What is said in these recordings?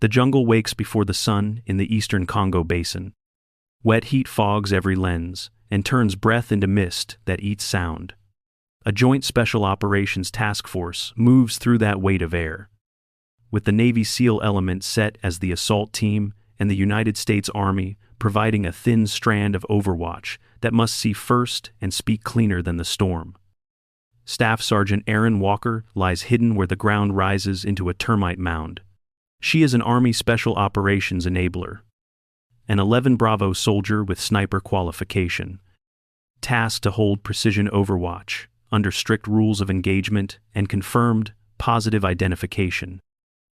The jungle wakes before the sun in the eastern Congo basin. Wet heat fogs every lens and turns breath into mist that eats sound. A joint special operations task force moves through that weight of air, with the Navy SEAL element set as the assault team and the United States Army providing a thin strand of overwatch that must see first and speak cleaner than the storm. Staff Sergeant Erin Walker lies hidden where the ground rises into a termite mound. She is an Army Special Operations enabler, an 11 Bravo soldier with sniper qualification, tasked to hold precision overwatch under strict rules of engagement and confirmed positive identification.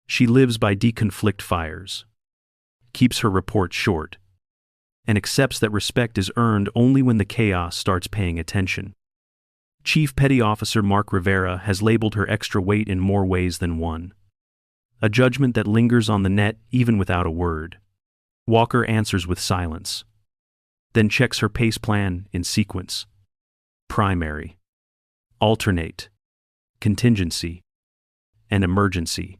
She lives by deconflict fires, keeps her reports short, and accepts that respect is earned only when the chaos starts paying attention. Chief Petty Officer Mark Rivera has labeled her extra weight in more ways than one. A judgment that lingers on the net even without a word. Walker answers with silence, then checks her pace plan in sequence. Primary, alternate, contingency, and emergency,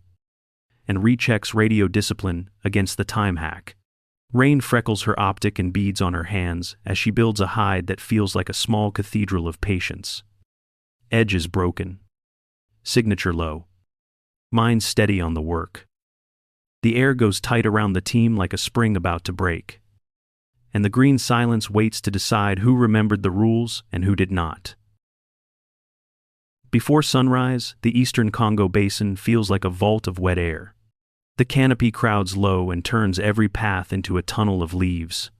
and rechecks radio discipline against the time hack. Rain freckles her optic and beads on her hands as she builds a hide that feels like a small cathedral of patience. Edge is broken. Signature low. Mind steady on the work. The air goes tight around the team like a spring about to break. And the green silence waits to decide who remembered the rules and who did not. Before sunrise, the eastern Congo basin feels like a vault of wet air. The canopy crowds low and turns every path into a tunnel of leaves.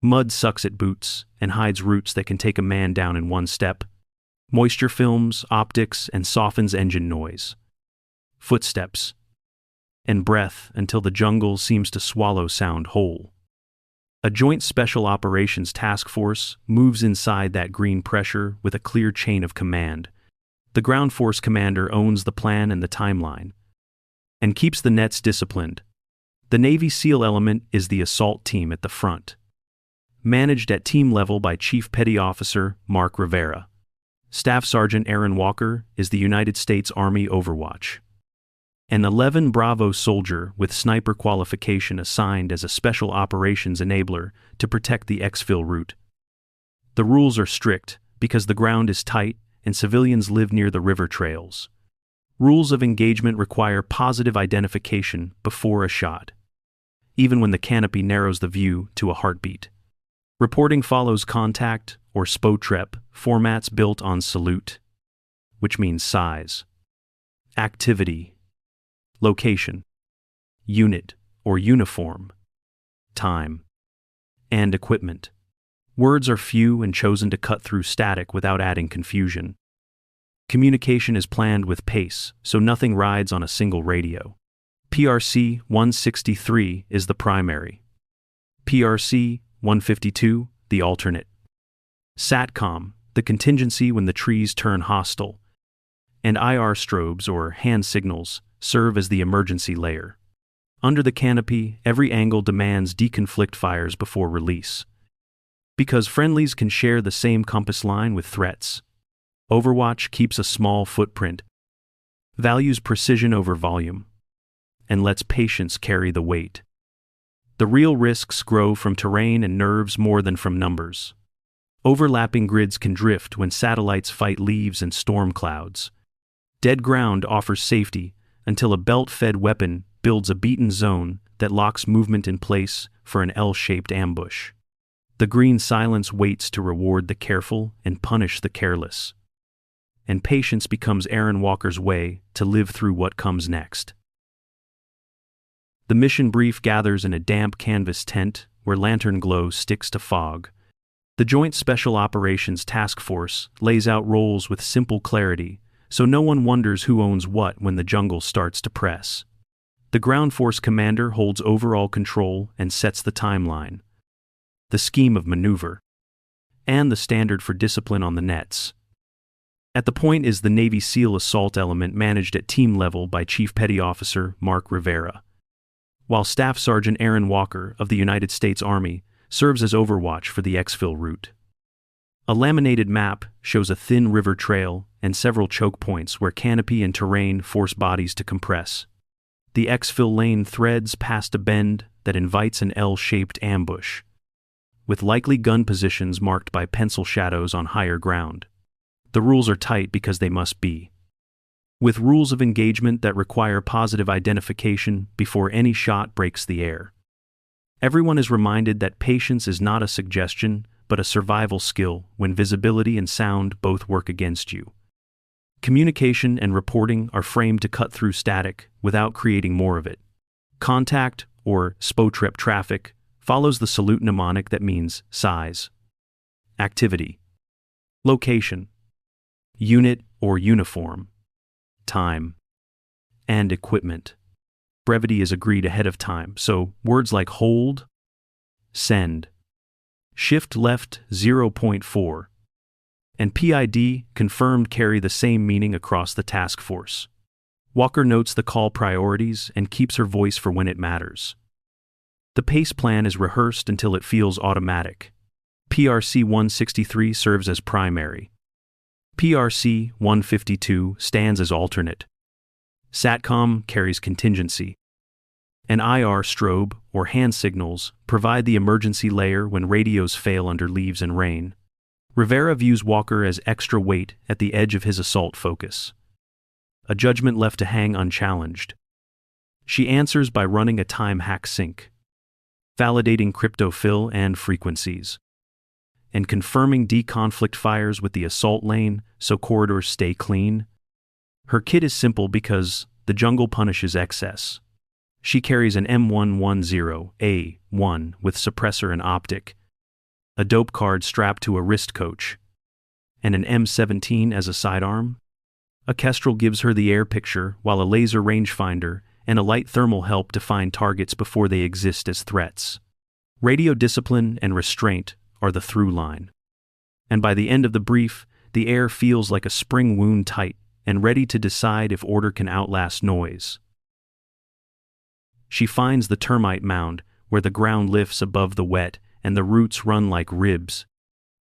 Mud sucks at boots and hides roots that can take a man down in one step. Moisture films optics and softens engine noise. Footsteps and breath until the jungle seems to swallow sound whole. A joint special operations task force moves inside that green pressure with a clear chain of command. The ground force commander owns the plan and the timeline, and keeps the nets disciplined. The Navy SEAL element is the assault team at the front, managed at team level by Chief Petty Officer Mark Rivera. Staff Sergeant Erin Walker is the United States Army Overwatch, an 11 Bravo soldier with sniper qualification assigned as a special operations enabler to protect the exfil route. The rules are strict because the ground is tight and civilians live near the river trails. Rules of engagement require positive identification before a shot, even when the canopy narrows the view to a heartbeat. Reporting follows contact or SPOTREP formats built on salute, which means size, activity, location, unit or uniform, time, and equipment. Words are few and chosen to cut through static without adding confusion. Communication is planned with pace, so nothing rides on a single radio. PRC 163 is the primary. PRC 152, the alternate. SATCOM, the contingency when the trees turn hostile. And IR strobes, or hand signals, serve as the emergency layer. Under the canopy, every angle demands deconflict fires before release. Because friendlies can share the same compass line with threats, Overwatch keeps a small footprint, values precision over volume, and lets patience carry the weight. The real risks grow from terrain and nerves more than from numbers. Overlapping grids can drift when satellites fight leaves and storm clouds. Dead ground offers safety until a belt-fed weapon builds a beaten zone that locks movement in place for an L-shaped ambush. The green silence waits to reward the careful and punish the careless. And patience becomes Erin Walker's way to live through what comes next. The mission brief gathers in a damp canvas tent where lantern glow sticks to fog. The Joint Special Operations Task Force lays out roles with simple clarity, so no one wonders who owns what when the jungle starts to press. The ground force commander holds overall control and sets the timeline, the scheme of maneuver, and the standard for discipline on the nets. At the point is the Navy SEAL assault element managed at team level by Chief Petty Officer Mark Rivera, while Staff Sergeant Erin Walker of the United States Army serves as overwatch for the exfil route. A laminated map shows a thin river trail and several choke points where canopy and terrain force bodies to compress. The exfil lane threads past a bend that invites an L-shaped ambush, with likely gun positions marked by pencil shadows on higher ground. The rules are tight because they must be, with rules of engagement that require positive identification before any shot breaks the air. Everyone is reminded that patience is not a suggestion, but a survival skill when visibility and sound both work against you. Communication and reporting are framed to cut through static without creating more of it. Contact, or SPOTREP traffic, follows the salute mnemonic that means size, activity, location, unit or uniform, time, and equipment. Brevity is agreed ahead of time, so words like hold, send, shift left 0.4, and PID confirmed carry the same meaning across the task force. Walker notes the call priorities and keeps her voice for when it matters. The pace plan is rehearsed until it feels automatic. PRC 163 serves as primary. PRC 152 stands as alternate. SATCOM carries contingency. And IR strobe, or hand signals, provide the emergency layer when radios fail under leaves and rain. Rivera views Walker as extra weight at the edge of his assault focus. A judgment left to hang unchallenged. She answers by running a time hack sync, validating cryptofill and frequencies, and confirming deconflict fires with the assault lane so corridors stay clean. Her kit is simple because the jungle punishes excess. She carries an M110A1 with suppressor and optic, a dope card strapped to a wrist coach, and an M17 as a sidearm. A Kestrel gives her the air picture, while a laser rangefinder and a light thermal help to find targets before they exist as threats. Radio discipline and restraint are the through line. And by the end of the brief, the air feels like a spring wound tight and ready to decide if order can outlast noise. She finds the termite mound, where the ground lifts above the wet and the roots run like ribs.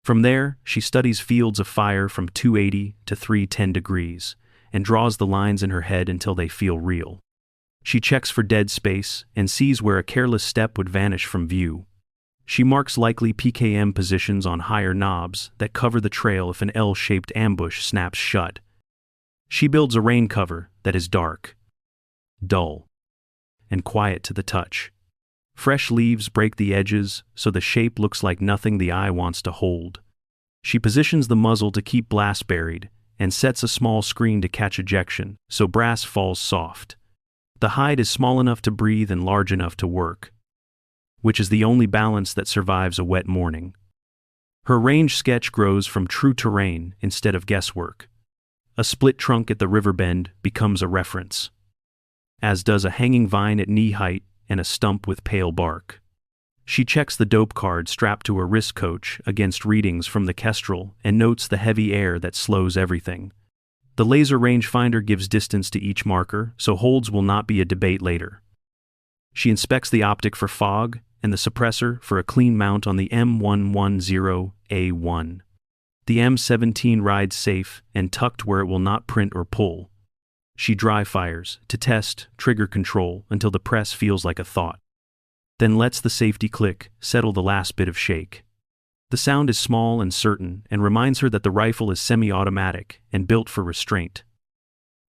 From there, she studies fields of fire from 280 to 310 degrees and draws the lines in her head until they feel real. She checks for dead space and sees where a careless step would vanish from view. She marks likely PKM positions on higher knobs that cover the trail if an L-shaped ambush snaps shut. She builds a rain cover that is dark, dull, and quiet to the touch. Fresh leaves break the edges so the shape looks like nothing the eye wants to hold. She positions the muzzle to keep blast buried and sets a small screen to catch ejection so brass falls soft. The hide is small enough to breathe and large enough to work, which is the only balance that survives a wet morning. Her range sketch grows from true terrain instead of guesswork. A split trunk at the river bend becomes a reference, as does a hanging vine at knee height and a stump with pale bark. She checks the dope card strapped to her wrist coach against readings from the Kestrel and notes the heavy air that slows everything. The laser rangefinder gives distance to each marker, so holds will not be a debate later. She inspects the optic for fog and the suppressor for a clean mount on the M110A1. The M17 rides safe and tucked where it will not print or pull. She dry fires to test trigger control until the press feels like a thought, then lets the safety click settle the last bit of shake. The sound is small and certain and reminds her that the rifle is semi-automatic and built for restraint.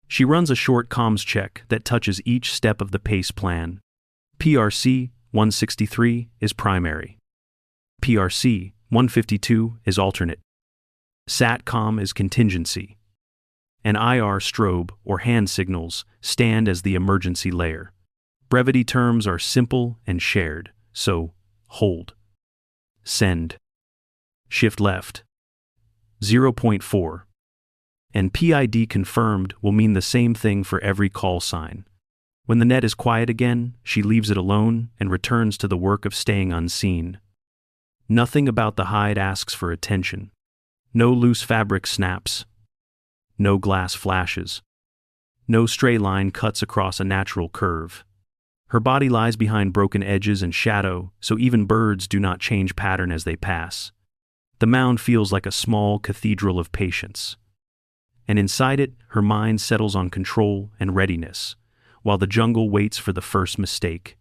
She runs a short comms check that touches each step of the pace plan. PRC 163 is primary. PRC 152 is alternate. SATCOM is contingency. And IR strobe, or hand signals, stand as the emergency layer. Brevity terms are simple and shared, so hold, send, shift left, 0.4, and PID confirmed will mean the same thing for every call sign. When the net is quiet again, she leaves it alone and returns to the work of staying unseen. Nothing about the hide asks for attention. No loose fabric snaps. No glass flashes. No stray line cuts across a natural curve. Her body lies behind broken edges and shadow, so even birds do not change pattern as they pass. The mound feels like a small cathedral of patience. And inside it, her mind settles on control and readiness, while the jungle waits for the first mistake.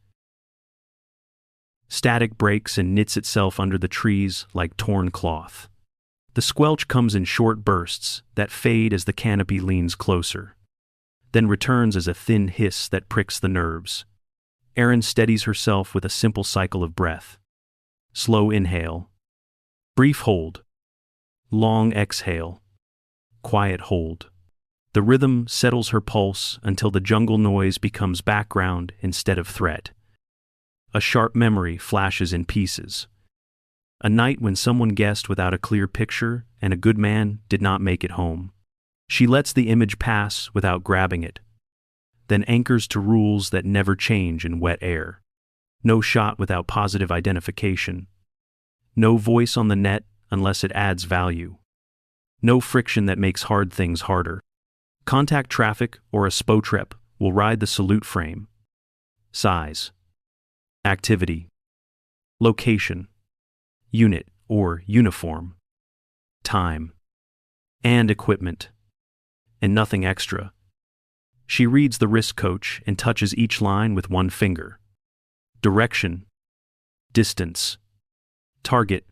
Static breaks and knits itself under the trees like torn cloth. The squelch comes in short bursts that fade as the canopy leans closer, then returns as a thin hiss that pricks the nerves. Erin steadies herself with a simple cycle of breath. Slow inhale. Brief hold. Long exhale. Quiet hold. The rhythm settles her pulse until the jungle noise becomes background instead of threat. A sharp memory flashes in pieces. A night when someone guessed without a clear picture and a good man did not make it home. She lets the image pass without grabbing it, then anchors to rules that never change in wet air. No shot without positive identification. No voice on the net unless it adds value. No friction that makes hard things harder. Contact traffic or a SPO-trep will ride the salute frame. Size. Activity. Location. Unit or uniform. Time. And equipment. And nothing extra. She reads the risk coach and touches each line with one finger. Direction. Distance. Target.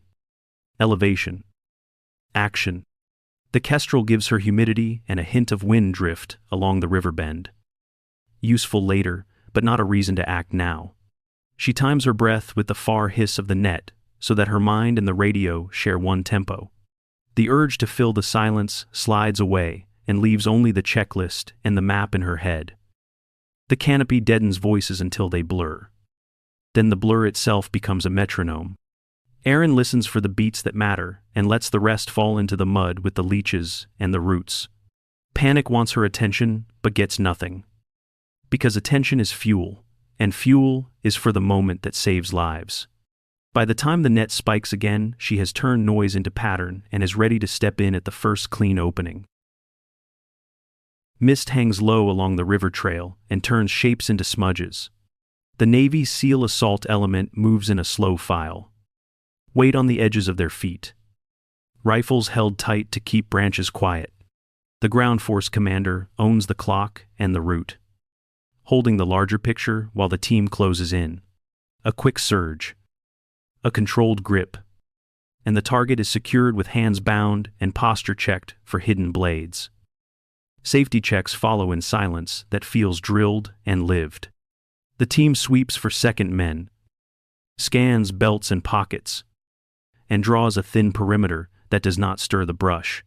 Elevation. Action. The kestrel gives her humidity and a hint of wind drift along the river bend. Useful later, but not a reason to act now. She times her breath with the far hiss of the net so that her mind and the radio share one tempo. The urge to fill the silence slides away and leaves only the checklist and the map in her head. The canopy deadens voices until they blur. Then the blur itself becomes a metronome. Erin listens for the beats that matter and lets the rest fall into the mud with the leeches and the roots. Panic wants her attention, but gets nothing. Because attention is fuel, and fuel is for the moment that saves lives. By the time the net spikes again, she has turned noise into pattern and is ready to step in at the first clean opening. Mist hangs low along the river trail and turns shapes into smudges. The Navy SEAL assault element moves in a slow file. Weight on the edges of their feet. Rifles held tight to keep branches quiet. The ground force commander owns the clock and the route, holding the larger picture while the team closes in. A quick surge. A controlled grip. And the target is secured with hands bound and posture checked for hidden blades. Safety checks follow in silence that feels drilled and lived. The team sweeps for second men, scans belts and pockets, and draws a thin perimeter that does not stir the brush.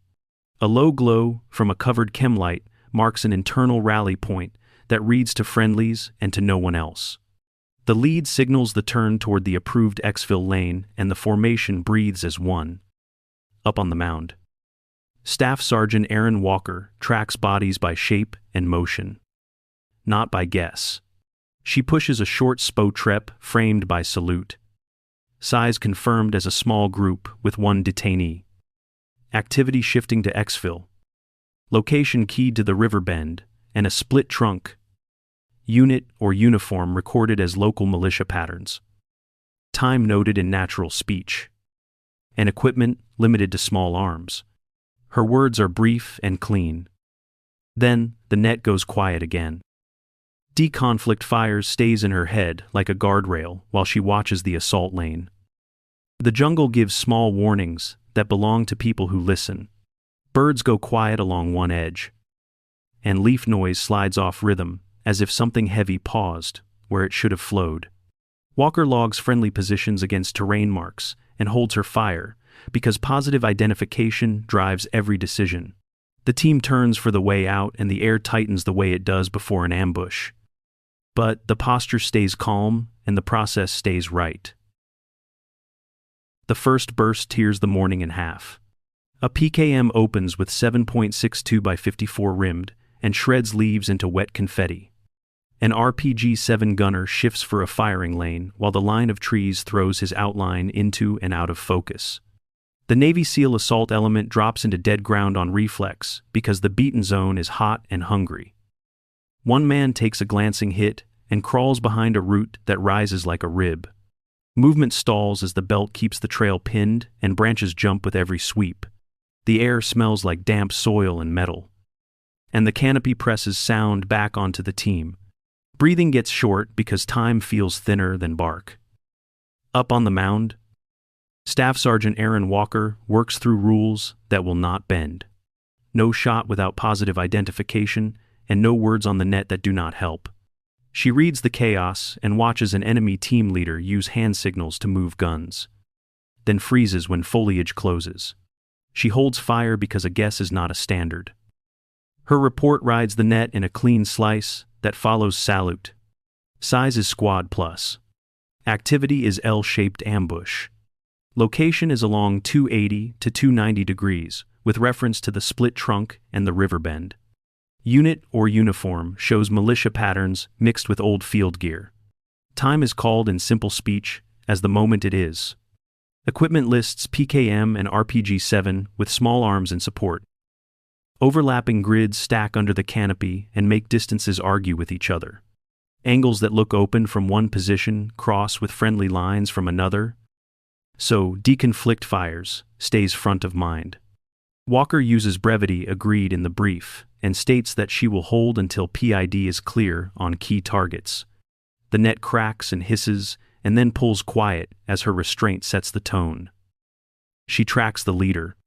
A low glow from a covered chem light marks an internal rally point that reads to friendlies and to no one else. The lead signals the turn toward the approved exfil lane and the formation breathes as one. Up on the mound. Staff Sergeant Erin Walker tracks bodies by shape and motion, not by guess. She pushes a short SPO-trep framed by salute. Size confirmed as a small group with one detainee. Activity shifting to exfil. Location keyed to the river bend, and a split trunk. Unit or uniform recorded as local militia patterns. Time noted in natural speech. And equipment limited to small arms. Her words are brief and clean. Then, the net goes quiet again. De-conflict fires stays in her head like a guardrail while she watches the assault lane. The jungle gives small warnings that belong to people who listen. Birds go quiet along one edge, and leaf noise slides off rhythm as if something heavy paused where it should have flowed. Walker logs friendly positions against terrain marks and holds her fire because positive identification drives every decision. The team turns for the way out and the air tightens the way it does before an ambush. But the posture stays calm and the process stays right. The first burst tears the morning in half. A PKM opens with 7.62 by 54 rimmed and shreds leaves into wet confetti. An RPG-7 gunner shifts for a firing lane while the line of trees throws his outline into and out of focus. The Navy SEAL assault element drops into dead ground on reflex because the beaten zone is hot and hungry. One man takes a glancing hit and crawls behind a root that rises like a rib. Movement stalls as the belt keeps the trail pinned and branches jump with every sweep. The air smells like damp soil and metal. And the canopy presses sound back onto the team. Breathing gets short because time feels thinner than bark. Up on the mound, Staff Sergeant Erin Walker works through rules that will not bend. No shot without positive identification, and no words on the net that do not help. She reads the chaos and watches an enemy team leader use hand signals to move guns, then freezes when foliage closes. She holds fire because a guess is not a standard. Her report rides the net in a clean slice that follows salute. Size is squad plus. Activity is L-shaped ambush. Location is along 280 to 290 degrees, with reference to the split trunk and the river bend. Unit or uniform shows militia patterns mixed with old field gear. Time is called in simple speech as the moment it is. Equipment lists PKM and RPG-7 with small arms in support. Overlapping grids stack under the canopy and make distances argue with each other. Angles that look open from one position cross with friendly lines from another. So, deconflict fires stays front of mind. Walker uses brevity agreed in the brief and states that she will hold until PID is clear on key targets. The net cracks and hisses and then pulls quiet as her restraint sets the tone. She tracks the leader,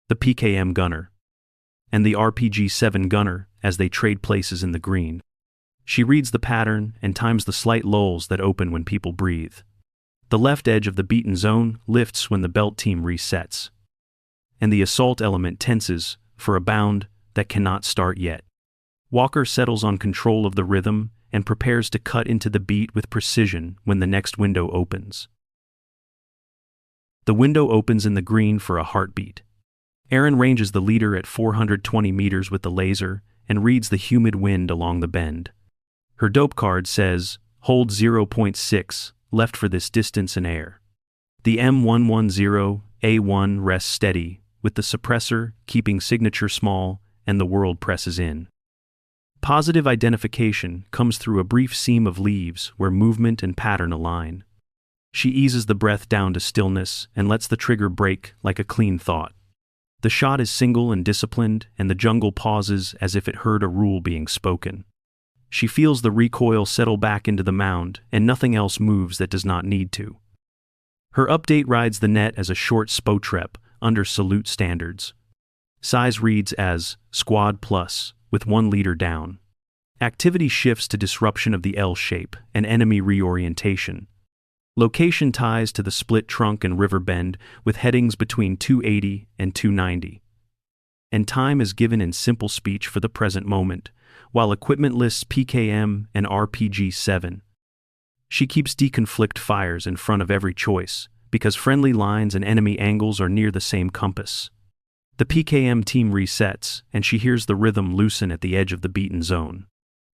the PKM gunner, and the RPG-7 gunner as they trade places in the green. She reads the pattern and times the slight lulls that open when people breathe. The left edge of the beaten zone lifts when the belt team resets, and the assault element tenses for a bound that cannot start yet. Walker settles on control of the rhythm and prepares to cut into the beat with precision when the next window opens. The window opens in the green for a heartbeat. Erin ranges the leader at 420 meters with the laser and reads the humid wind along the bend. Her dope card says, "Hold 0.6, left for this distance and air." The M110A1 rests steady, with the suppressor keeping signature small and the world presses in. Positive identification comes through a brief seam of leaves where movement and pattern align. She eases the breath down to stillness and lets the trigger break like a clean thought. The shot is single and disciplined, and the jungle pauses as if it heard a rule being spoken. She feels the recoil settle back into the mound, and nothing else moves that does not need to. Her update rides the net as a short spotrep under salute standards. Size reads as Squad Plus, with one leader down. Activity shifts to disruption of the L shape and enemy reorientation. Location ties to the split trunk and river bend with headings between 280 and 290. And time is given in simple speech for the present moment, while equipment lists PKM and RPG-7. She keeps deconflict fires in front of every choice, because friendly lines and enemy angles are near the same compass. The PKM team resets, and she hears the rhythm loosen at the edge of the beaten zone.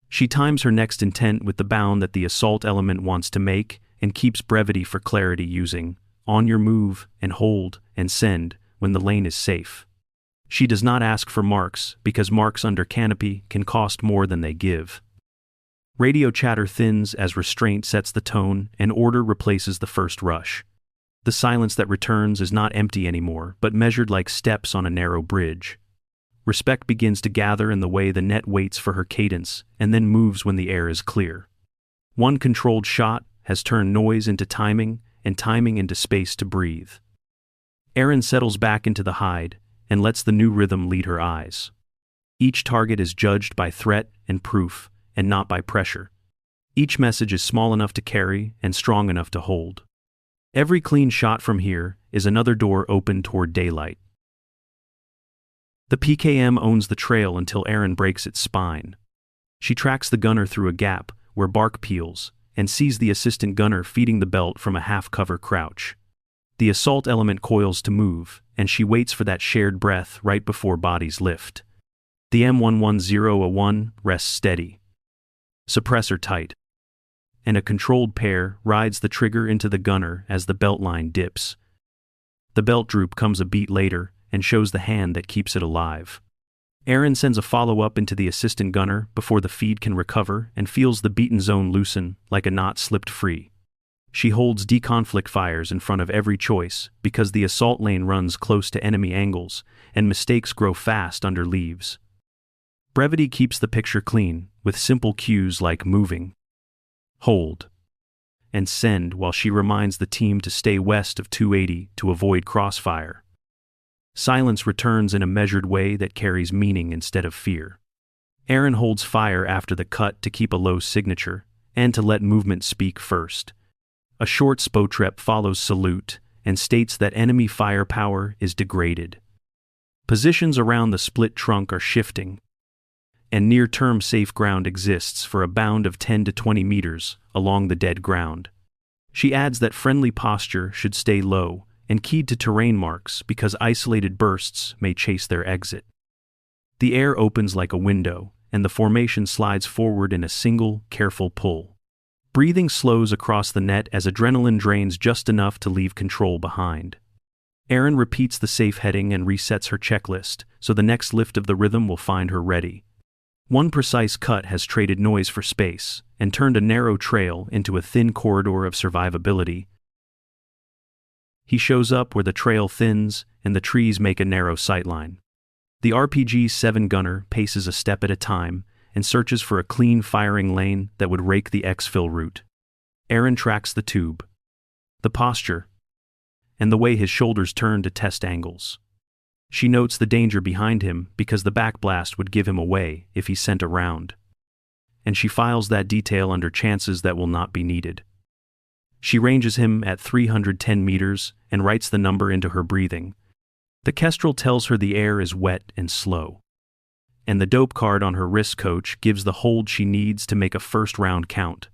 She times her next intent with the bound that the assault element wants to make, and keeps brevity for clarity using on your move and hold and send when the lane is safe. She does not ask for marks because marks under Canopy can cost more than they give. Radio chatter thins as restraint sets the tone and order replaces the first rush. The silence that returns is not empty anymore, but measured like steps on a narrow bridge. Respect begins to gather in the way the net waits for her cadence and then moves when the air is clear. One controlled shot has turned noise into timing and timing into space to breathe. Erin settles back into the hide and lets the new rhythm lead her eyes. Each target is judged by threat and proof, and not by pressure. Each message is small enough to carry and strong enough to hold. Every clean shot from here is another door open toward daylight. The PKM owns the trail until Erin breaks its spine. She tracks the gunner through a gap where bark peels and sees the assistant gunner feeding the belt from a half-cover crouch. The assault element coils to move, and she waits for that shared breath right before bodies lift. The M110A1 rests steady, suppressor tight, and a controlled pair rides the trigger into the gunner as the belt line dips. The belt droop comes a beat later and shows the hand that keeps it alive. Erin sends a follow-up into the assistant gunner before the feed can recover and feels the beaten zone loosen like a knot slipped free. She holds deconflict fires in front of every choice because the assault lane runs close to enemy angles and mistakes grow fast under leaves. Brevity keeps the picture clean with simple cues like moving, hold, and send, while she reminds the team to stay west of 280 to avoid crossfire. Silence returns in a measured way that carries meaning instead of fear. Erin holds fire after the cut to keep a low signature, and to let movement speak first. A short spotrep follows salute, and states that enemy firepower is degraded. Positions around the split trunk are shifting, and near-term safe ground exists for a bound of 10 to 20 meters along the dead ground. She adds that friendly posture should stay low and keyed to terrain marks because isolated bursts may chase their exit. The air opens like a window, and the formation slides forward in a single, careful pull. Breathing slows across the net as adrenaline drains just enough to leave control behind. Erin repeats the safe heading and resets her checklist, so the next lift of the rhythm will find her ready. One precise cut has traded noise for space, and turned a narrow trail into a thin corridor of survivability. He shows up where the trail thins, and the trees make a narrow sightline. The RPG's 7-gunner paces a step at a time, and searches for a clean firing lane that would rake the exfil route. Erin tracks the tube, the posture, and the way his shoulders turn to test angles. She notes the danger behind him because the backblast would give him away if he sent a round. And she files that detail under chances that will not be needed. She ranges him at 310 meters and writes the number into her breathing. The kestrel tells her the air is wet and slow. And the dope card on her wrist coach gives the hold she needs to make a first round count.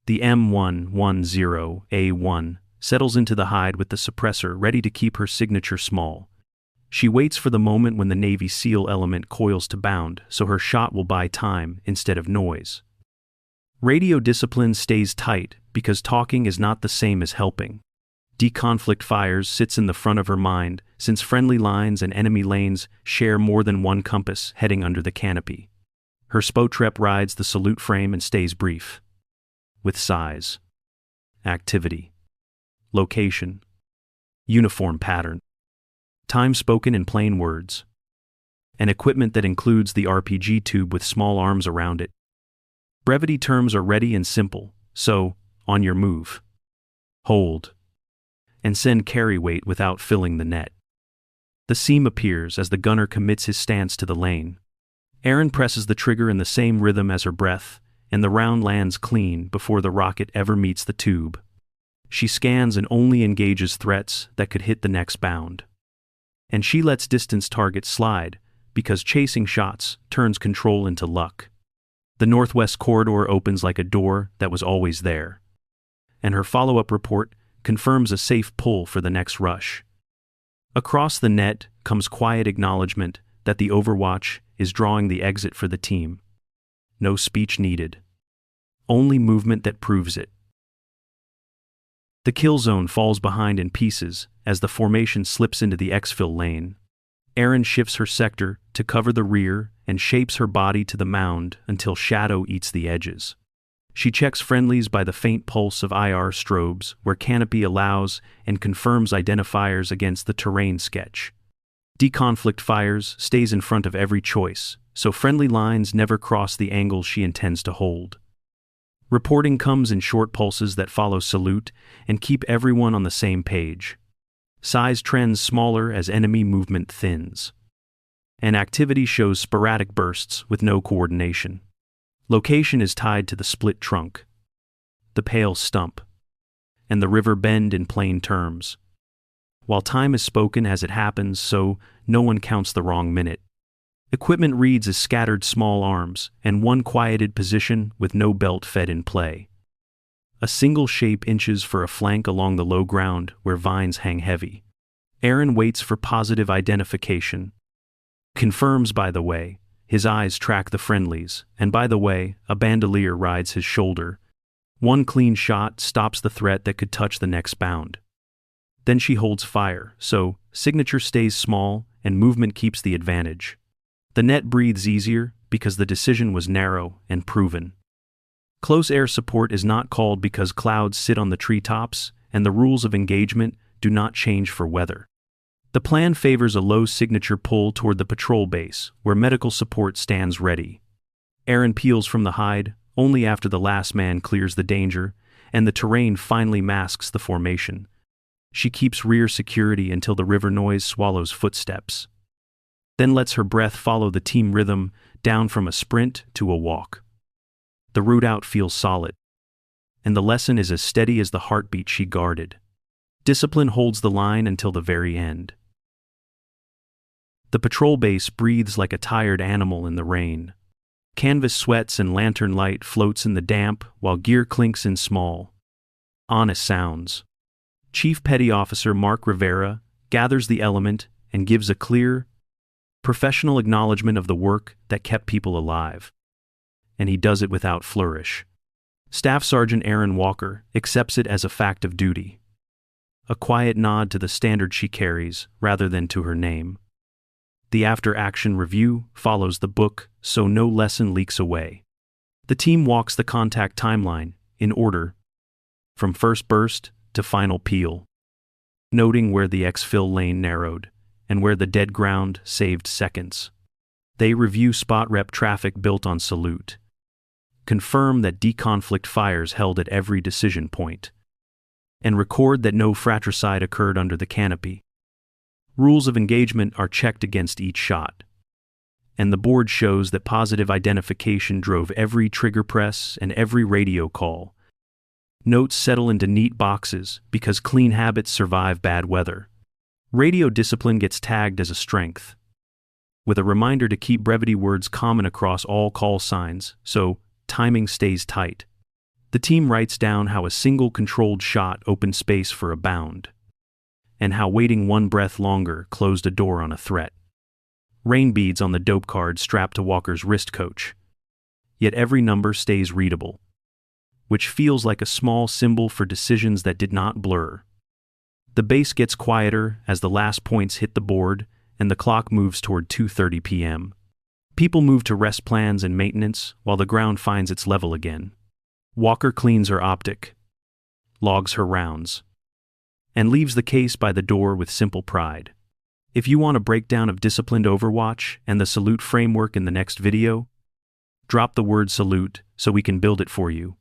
The M110A1 settles into the hide with the suppressor ready to keep her signature small. She waits for the moment when the Navy SEAL element coils to bound, so her shot will buy time instead of noise. Radio discipline stays tight because talking is not the same as helping. Deconflict fires sits in the front of her mind, since friendly lines and enemy lanes share more than one compass heading under the canopy. Her spotrep rides the salute frame and stays brief. With size, activity, location, uniform pattern, time spoken in plain words, and equipment that includes the RPG tube with small arms around it. Brevity terms are ready and simple, so, on your move. Hold. And send carry weight without filling the net. The seam appears as the gunner commits his stance to the lane. Erin presses the trigger in the same rhythm as her breath, and the round lands clean before the rocket ever meets the tube. She scans and only engages threats that could hit the next bound. And she lets distance targets slide, because chasing shots turns control into luck. The northwest corridor opens like a door that was always there. And her follow-up report confirms a safe pull for the next rush. Across the net comes quiet acknowledgement that the overwatch is drawing the exit for the team. No speech needed. Only movement that proves it. The kill zone falls behind in pieces as the formation slips into the exfil lane. Erin shifts her sector to cover the rear and shapes her body to the mound until shadow eats the edges. She checks friendlies by the faint pulse of IR strobes where Canopy allows and confirms identifiers against the terrain sketch. Deconflict fires stays in front of every choice, so friendly lines never cross the angle she intends to hold. Reporting comes in short pulses that follow salute and keep everyone on the same page. Size trends smaller as enemy movement thins. And activity shows sporadic bursts with no coordination. Location is tied to the split trunk, the pale stump, and the river bend in plain terms. While time is spoken as it happens, so no one counts the wrong minute. Equipment reads as scattered small arms and one quieted position with no belt fed in play. A single shape inches for a flank along the low ground where vines hang heavy. Erin waits for positive identification. Confirms, by the way. His eyes track the friendlies, and by the way, a bandolier rides his shoulder. One clean shot stops the threat that could touch the next bound. Then she holds fire, so signature stays small and movement keeps the advantage. The net breathes easier because the decision was narrow and proven. Close air support is not called because clouds sit on the treetops, and the rules of engagement do not change for weather. The plan favors a low signature pull toward the patrol base, where medical support stands ready. Erin peels from the hide, only after the last man clears the danger, and the terrain finally masks the formation. She keeps rear security until the river noise swallows footsteps. Then lets her breath follow the team rhythm down from a sprint to a walk. The route out feels solid, and the lesson is as steady as the heartbeat she guarded. Discipline holds the line until the very end. The patrol base breathes like a tired animal in the rain. Canvas sweats and lantern light floats in the damp while gear clinks in small, honest sounds. Chief Petty Officer Mark Rivera gathers the element and gives a clear, professional acknowledgement of the work that kept people alive. And he does it without flourish. Staff Sergeant Erin Walker accepts it as a fact of duty. A quiet nod to the standard she carries rather than to her name. The after-action review follows the book, so no lesson leaks away. The team walks the contact timeline, in order, from first burst to final peel, noting where the exfil lane narrowed, and where the dead ground saved seconds. They review spot rep traffic built on salute, confirm that deconflict fires held at every decision point, and record that no fratricide occurred under the canopy. Rules of engagement are checked against each shot, and the board shows that positive identification drove every trigger press and every radio call. Notes settle into neat boxes because clean habits survive bad weather. Radio discipline gets tagged as a strength, with a reminder to keep brevity words common across all call signs, so timing stays tight. The team writes down how a single controlled shot opened space for a bound, and how waiting one breath longer closed a door on a threat. Rain beads on the dope card strapped to Walker's wrist coach. Yet every number stays readable, which feels like a small symbol for decisions that did not blur. The bass gets quieter as the last points hit the board and the clock moves toward 2:30 p.m. People move to rest plans and maintenance while the ground finds its level again. Walker cleans her optic, logs her rounds, and leaves the case by the door with simple pride. If you want a breakdown of disciplined Overwatch and the salute framework in the next video, drop the word salute so we can build it for you.